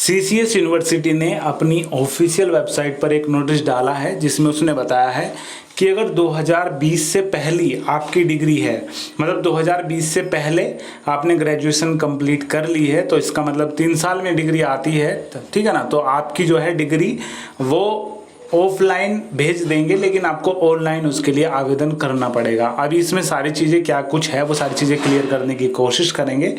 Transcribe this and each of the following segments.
CCS university ने अपनी official website पर एक नोटिस डाला है जिसमें उसने बताया है कि अगर 2020 से पहली आपकी डिग्री है, मतलब 2020 से पहले आपने ग्रेजुएशन कंप्लीट कर ली है, तो इसका मतलब 3 साल में डिग्री आती है, ठीक है ना। तो आपकी जो है डिग्री वो ऑफलाइन भेज देंगे, लेकिन आपको ऑनलाइन उसके लिए आवेदन करना पड़ेगा। अभी इसमें सारी चीज़ें क्या कुछ है वो सारी चीज़ें क्लियर करने की कोशिश करेंगे।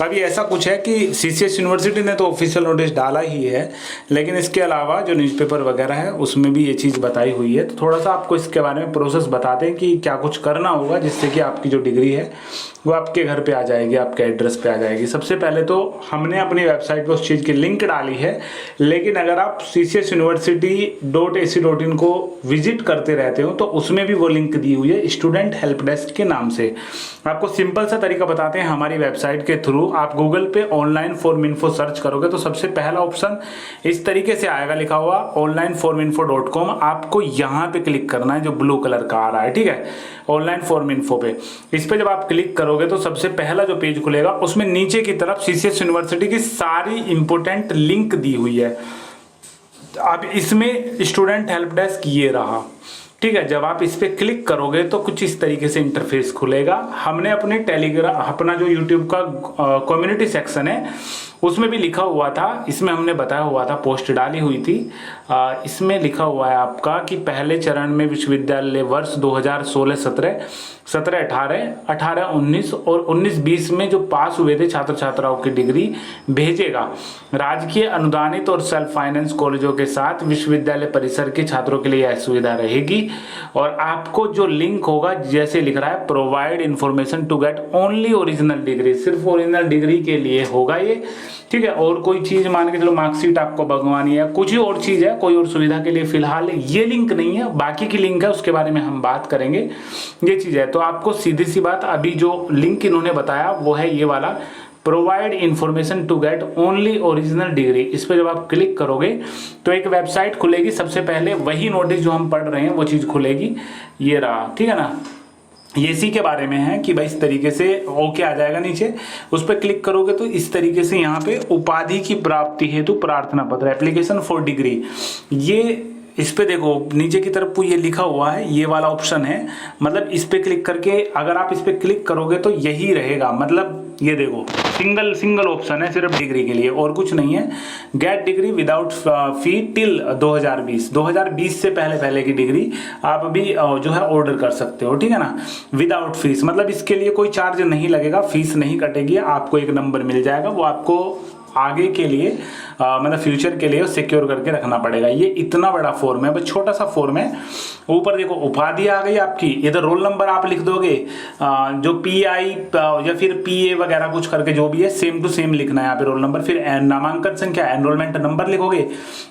अभी ऐसा कुछ है कि सीसीएस यूनिवर्सिटी ने तो ऑफिशियल नोटिस डाला ही है, लेकिन इसके अलावा जो न्यूज़पेपर वगैरह है उसमें भी ये चीज़ बताई हुई है। तो थोड़ा सा आपको इसके बारे में प्रोसेस बताते हैं कि क्या कुछ करना होगा जिससे कि आपकी जो डिग्री है वो आपके घर पे आ जाएगी, आपके एड्रेस पे आ जाएगी। सबसे पहले तो हमने अपनी वेबसाइट पे उस चीज़ की लिंक डाली है, लेकिन अगर आप ccsuniversity.ac.in को विजिट करते रहते हो तो उसमें भी वो लिंक दी हुई है स्टूडेंट हेल्प डेस्क के नाम से। आपको सिंपल सा तरीका बताते हैं। हमारी वेबसाइट के थ्रू आप गूगल पे ऑनलाइन फॉर्म इन्फो सर्च करोगे तो सबसे पहला ऑप्शन इस तरीके से आएगा, लिखा हुआ onlineforminfo.com। आपको यहाँ पे क्लिक करना है जो ब्लू कलर का आ रहा है, ठीक है, ऑनलाइन फॉर्म इन्फो पे। इस पे जब आप क्लिक करोगे तो सबसे पहला जो पेज खुलेगा उसमें नीचे की तरफ सीसीएस यूनिवर्सिटी की सारी इंपोर्टेंट लिंक दी हुई है। अब इसमें स्टूडेंट हेल्प डेस्क ये रहा, ठीक है। जब आप इस पे क्लिक करोगे तो कुछ इस तरीके से इंटरफेस खुलेगा। हमने अपने टेलीग्राम, अपना जो यूट्यूब का कम्युनिटी सेक्शन है उसमें भी लिखा हुआ था, इसमें हमने बताया हुआ था, पोस्ट डाली हुई थी। इसमें लिखा हुआ है आपका कि पहले चरण में विश्वविद्यालय वर्ष 2016-17, 17-18, 18-19 और 19-20 में जो पास हुए थे छात्र छात्राओं की डिग्री भेजेगा। राजकीय अनुदानित और सेल्फ फाइनेंस कॉलेजों के साथ विश्वविद्यालय परिसर के छात्रों के लिए यह सुविधा रहेगी। और आपको जो लिंक होगा, जैसे लिख रहा है, provide information to get only original degree, सिर्फ ओरिजिनल डिग्री के लिए होगा ये, ठीक है। और कोई चीज मान के चलो मार्कशीट आपको भगवानी है, कुछ ही और चीज है, कोई और सुविधा के लिए फिलहाल ये लिंक नहीं है, बाकी की लिंक है, उसके बारे में हम बात करेंगे। ये चीज है। तो आपको सीधी सी बात, अभी जो लिंक इन्होंने बताया वो है ये वाला, provide information to get only original degree. इस पर जब आप क्लिक करोगे तो एक वेबसाइट खुलेगी। सबसे पहले वही नोटिस जो हम पढ़ रहे हैं वो चीज खुलेगी, ये रहा, ठीक है ना। ये इसी के बारे में है कि भाई इस तरीके से ओके आ जाएगा। नीचे उस पर क्लिक करोगे तो इस तरीके से यहाँ पे उपाधि की प्राप्ति हेतु प्रार्थना पत्र, एप्लीकेशन फॉर डिग्री, ये इस पे देखो नीचे की तरफ ये लिखा हुआ है, ये वाला ऑप्शन है। मतलब इस पे क्लिक करके अगर आप इस पे क्लिक करोगे तो यही रहेगा। मतलब ये देखो सिंगल ऑप्शन है सिर्फ डिग्री के लिए और कुछ नहीं है। गेट डिग्री विदाउट फी टिल 2020 से पहले की डिग्री आप अभी जो है ऑर्डर कर सकते हो, ठीक है ना, विदाउट फीस। मतलब इसके लिए कोई चार्ज नहीं लगेगा, फीस नहीं कटेगी, आपको एक नंबर मिल जाएगा, वो आपको आगे के लिए मतलब फ्यूचर के लिए सिक्योर करके रखना पड़ेगा। ये इतना बड़ा फॉर्म है, बस छोटा सा फॉर्म है। ऊपर देखो उपाधि आ गई आपकी, इधर रोल नंबर आप लिख दोगे, जो PI या फिर PA वगैरह कुछ करके जो भी है सेम टू सेम लिखना है यहाँ पे रोल नंबर। फिर नामांकन संख्या, एनरोलमेंट नंबर लिखोगे,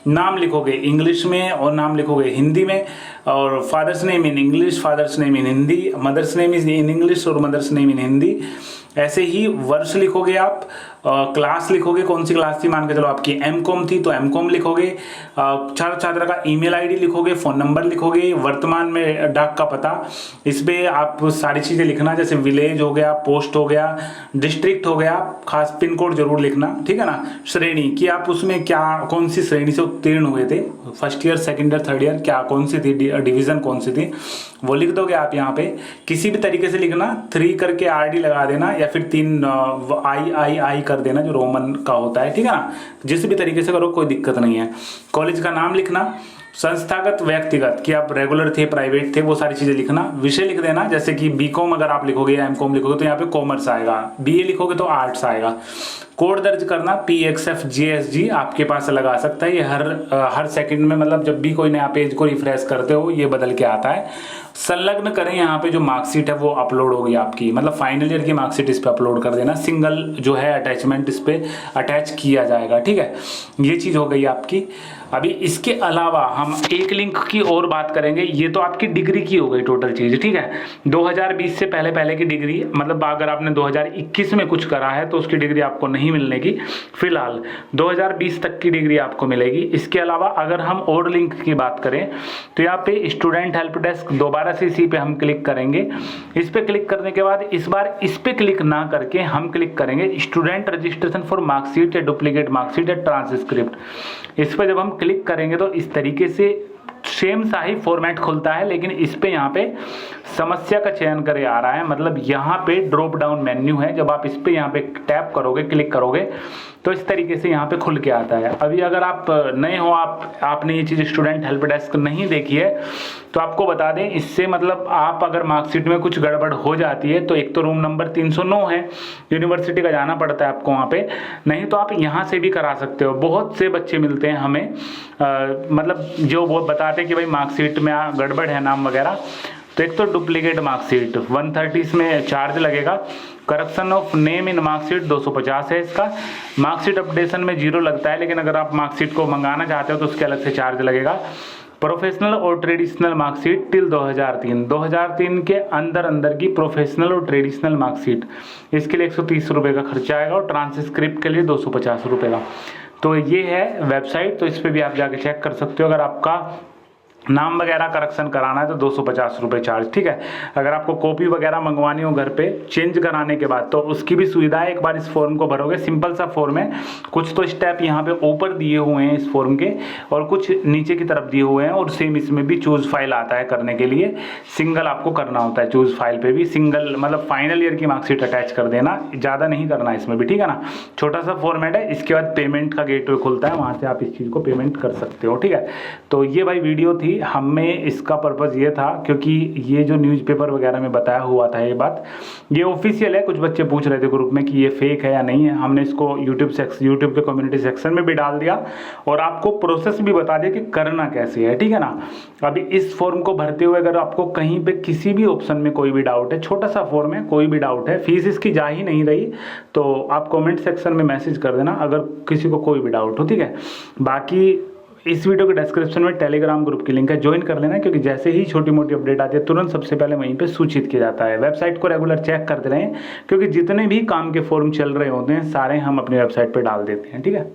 नाम लिखोगे इंग्लिश में और नाम लिखोगे हिंदी में, और father's name in English, father's name in Hindi, mother's name is in English और मदर्स नेम इन हिंदी। ऐसे ही वर्ष लिखोगे आप, क्लास लिखोगे, कौन सी क्लास थी, मान के चलो आपकी MCOM थी तो MCOM लिखोगे, छात्र छात्रा का ईमेल ID लिखोगे, फोन नंबर लिखोगे, वर्तमान में डाक का पता, इस पे आप सारी चीजें लिखना, जैसे विलेज हो गया, पोस्ट हो गया, डिस्ट्रिक्ट हो गया, खास पिन कोड जरूर लिखना, ठीक है ना। श्रेणी कि आप उसमें क्या कौन सी श्रेणी से उत्तीर्ण हुए थे, first year, second year, third year, क्या कौन सी थी, डिवीजन कौन सी थी, वो लिख दोगे आप यहाँ पे। किसी भी तरीके से लिखना, 3 करके RD लगा देना या फिर 3 I कर देना जो रोमन का होता है, ठीक है ना। जिस भी तरीके से करो कोई दिक्कत नहीं है। कॉलेज का नाम लिखना, संस्थागत व्यक्तिगत कि आप रेगुलर थे, प्राइवेट थे, वो सारी चीजें लिखना। विषय लिख देना, जैसे कि BCom अगर आप लिखोगे या MCOM लिखोगे तो यहाँ पे कॉमर्स आएगा, BA लिखोगे तो आर्ट्स आएगा। कोड दर्ज करना PXF-GSG आपके पास लगा सकता है, ये हर सेकंड में, मतलब जब भी कोई नया पेज को रिफ्रेश करते हो ये बदल के आता है। संलग्न करें, यहाँ पे जो मार्कशीट है वो अपलोड होगी आपकी, मतलब फाइनल ईयर की मार्कशीट इस पे अपलोड कर देना। सिंगल जो है अटैचमेंट इस पे अटैच किया जाएगा, ठीक है। ये चीज हो गई आपकी। अभी इसके अलावा हम एक लिंक की और बात करेंगे। ये तो आपकी डिग्री की हो गई टोटल चीज, ठीक है। 2020 से पहले की डिग्री, मतलब अगर आपने 2021 में कुछ करा है तो उसकी डिग्री आपको नहीं नहीं मिलने की फिलहाल। 2020 तक की डिग्री आपको मिलेगी। इसके अलावा अगर हम और लिंक की बात करें तो यहाँ पे स्टूडेंट हेल्प डेस्क, दोबारा से इसी पे हम क्लिक करेंगे। इस पे क्लिक करने के बाद इस बार इस पे क्लिक ना करके हम क्लिक करेंगे स्टूडेंट रजिस्ट्रेशन फॉर मार्कशीट या डुप्लीकेट मार्कशीट या ट्रांसक्रिप्ट। इस पर जब हम क्लिक करेंगे तो इस तरीके से सेम सा ही फॉर्मेट खुलता है, लेकिन इस पे यहाँ पे समस्या का चयन करे आ रहा है, मतलब यहाँ पे ड्रॉप डाउन मेन्यू है। जब आप इस पे यहाँ पे टैप करोगे, क्लिक करोगे तो इस तरीके से यहाँ पे खुल के आता है। अभी अगर आप नए हो, आपने ये चीज़ स्टूडेंट हेल्प डेस्क नहीं देखी है तो आपको बता दें, इससे मतलब आप अगर मार्कशीट में कुछ गड़बड़ हो जाती है तो एक तो रूम नंबर 309 है, यूनिवर्सिटी का जाना पड़ता है आपको वहाँ पे, नहीं तो आप यहाँ से भी करा सकते हो। बहुत से बच्चे मिलते हैं हमें मतलब जो वो बताते हैं कि भाई मार्कशीट में गड़बड़ है नाम वगैरह। तो एक तो डुप्लीकेट मार्कशीट 130 इसमें चार्ज लगेगा, correction of name in marksheet 250 है इसका, मार्कशीट अपडेशन में 0 लगता है, लेकिन अगर आप मार्कशीट को मंगाना चाहते हो तो उसके अलग से चार्ज लगेगा। प्रोफेशनल और ट्रेडिशनल मार्कशीट टिल 2003 के अंदर की प्रोफेशनल और ट्रेडिशनल मार्कशीट, इसके लिए 130 रुपये का खर्चा आएगा और ट्रांसक्रिप्ट के लिए 250 रुपये का। तो ये है वेबसाइट, तो इस पर भी आप जाके चेक कर सकते हो। अगर आपका नाम वगैरह करेक्शन कराना है तो 250 रुपये चार्ज, ठीक है। अगर आपको कॉपी वगैरह मंगवानी हो घर पे चेंज कराने के बाद तो उसकी भी सुविधा है। एक बार इस फॉर्म को भरोगे, सिंपल सा फॉर्म है, कुछ तो स्टेप यहाँ पे ऊपर दिए हुए हैं इस फॉर्म के और कुछ नीचे की तरफ दिए हुए हैं, और सेम इसमें भी चूज फाइल आता है करने के लिए, सिंगल आपको करना होता है। चूज फाइल पे भी सिंगल मतलब फाइनल ईयर की मार्कशीट अटैच कर देना, ज़्यादा नहीं करना इसमें भी, ठीक है ना। छोटा सा फॉर्मेट है। इसके बाद पेमेंट का गेटवे खुलता है, वहाँ से आप इस चीज़ को पेमेंट कर सकते हो, ठीक है। तो ये भाई वीडियो थी, हमें इसका पर्पज़ ये था क्योंकि ये जो न्यूज़पेपर वगैरह में बताया हुआ था ये बात, ये ऑफिशियल है। कुछ बच्चे पूछ रहे थे ग्रुप में कि ये फेक है या नहीं है, हमने इसको यूट्यूब के कम्युनिटी सेक्शन में भी डाल दिया और आपको प्रोसेस भी बता दिया कि करना कैसे है, ठीक है ना। अभी इस फॉर्म को भरते हुए अगर आपको कहीं पे किसी भी ऑप्शन में कोई भी डाउट है, छोटा सा फॉर्म है, कोई भी डाउट है, फीस इसकी जा ही नहीं रही, तो आप कमेंट सेक्शन में मैसेज कर देना अगर किसी को कोई भी डाउट हो, ठीक है। बाकी इस वीडियो के डिस्क्रिप्शन में टेलीग्राम ग्रुप की लिंक है, ज्वाइन कर लेना, क्योंकि जैसे ही छोटी मोटी अपडेट आती है तुरंत सबसे पहले वहीं पे सूचित किया जाता है। वेबसाइट को रेगुलर चेक करते रहें, क्योंकि जितने भी काम के फॉर्म चल रहे होते हैं सारे हम अपनी वेबसाइट पे डाल देते हैं, ठीक है।